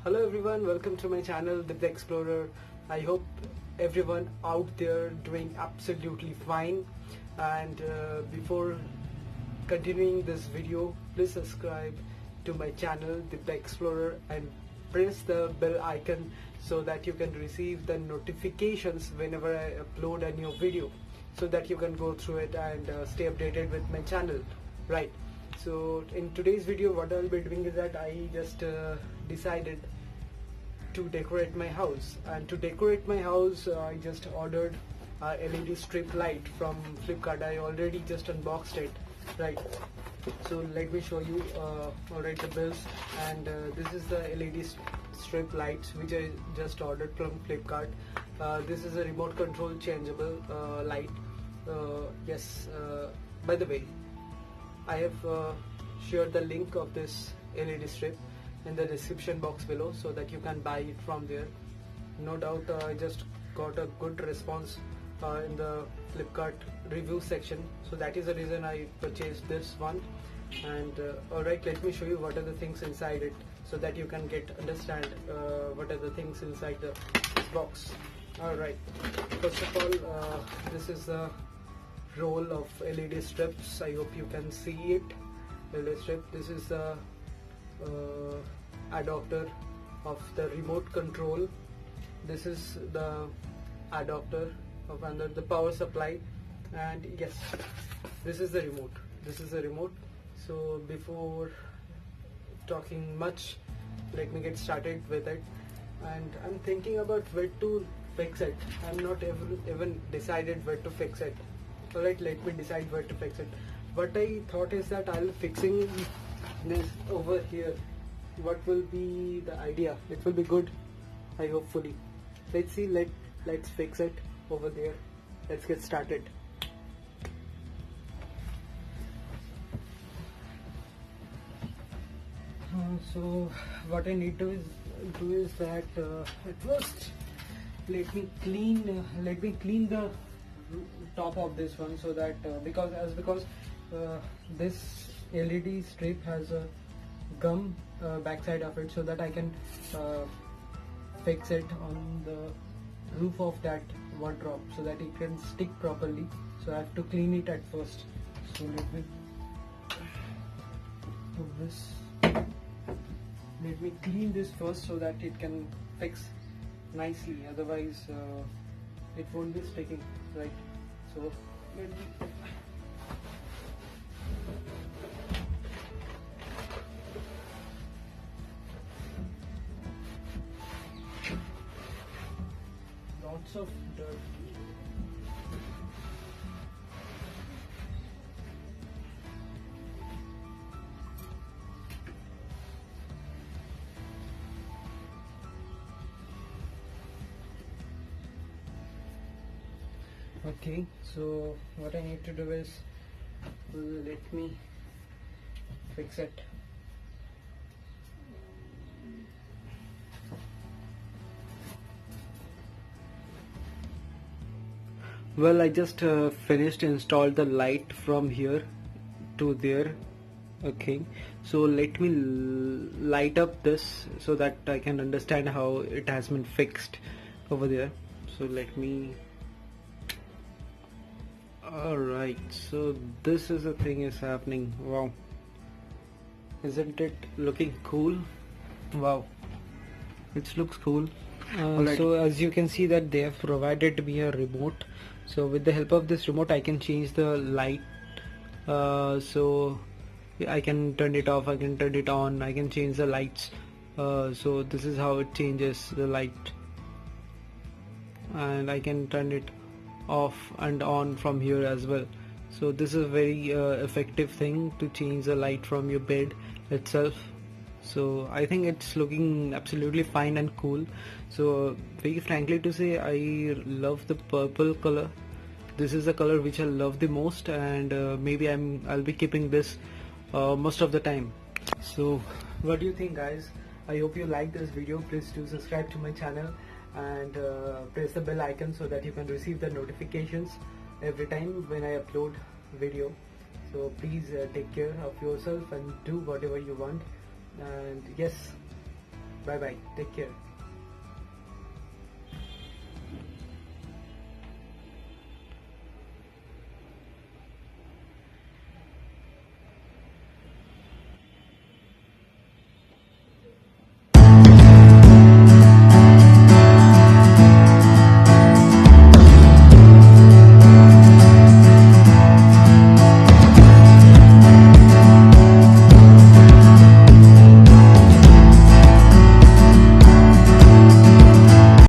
Hello everyone, welcome to my channel The Explorer. I hope everyone out there doing absolutely fine, and before continuing this video, please subscribe to my channel The Explorer and press the bell icon so that you can receive the notifications whenever I upload a new video, so that you can go through it and stay updated with my channel, right? So in today's video what I'll be doing is that I just decided to decorate my house, and to decorate my house I just ordered a LED strip light from Flipkart. I already just unboxed it, right? So let me show you alright, the bills, and this is the LED strip lights which I just ordered from Flipkart. This is a remote control changeable light. Yes, by the way, I have shared the link of this LED strip in the description box below so that you can buy it from there. No doubt I just got a good response in the Flipkart review section, so that is the reason I purchased this one. And alright, let me show you what are the things inside it so that you can understand what are the things inside this box. Alright, first of all, this is the roll of LED strips. I hope you can see it. LED strip. This is the adapter of the remote control. This is the adapter of under the power supply, and yes, this is the remote. This is the remote. So before talking much, let me get started with it. And I'm thinking about where to fix it. I'm not even decided where to fix it. Alright, let me decide where to fix it. What I thought is that I'll fixing this over here. What will be the idea? It will be good, I hopefully. Let's see, let's fix it over there. Let's get started. So what I need to do is that at first let me clean the top of this one, so that because this LED strip has a gum backside of it, so that I can fix it on the roof of that wardrobe so that it can stick properly. So I have to clean it at first. So let me do this. Let me clean this first so that it can fix nicely, otherwise it won't be sticking, right? So let me lots of dirt. Okay, so what I need to do is let me fix it. Well, I just finished installed the light from here to there. Okay, so let me light up this so that I can understand how it has been fixed over there. So let me. Alright, so this is the thing is happening. Wow, isn't it looking cool? Wow, it looks cool. So as you can see that they have provided me a remote. So with the help of this remote I can change the light. So I can turn it off, I can turn it on, I can change the lights. So this is how it changes the light, and I can turn it off and on from here as well. So this is a very effective thing to change the light from your bed itself. So I think it's looking absolutely fine and cool. So very frankly to say, I love the purple color. This is the color which I love the most, and maybe I'll be keeping this most of the time. So what do you think, guys? I hope you like this video. Please do subscribe to my channel and press the bell icon so that you can receive the notifications every time when I upload video. So please take care of yourself and do whatever you want. And yes, Bye bye. Take care.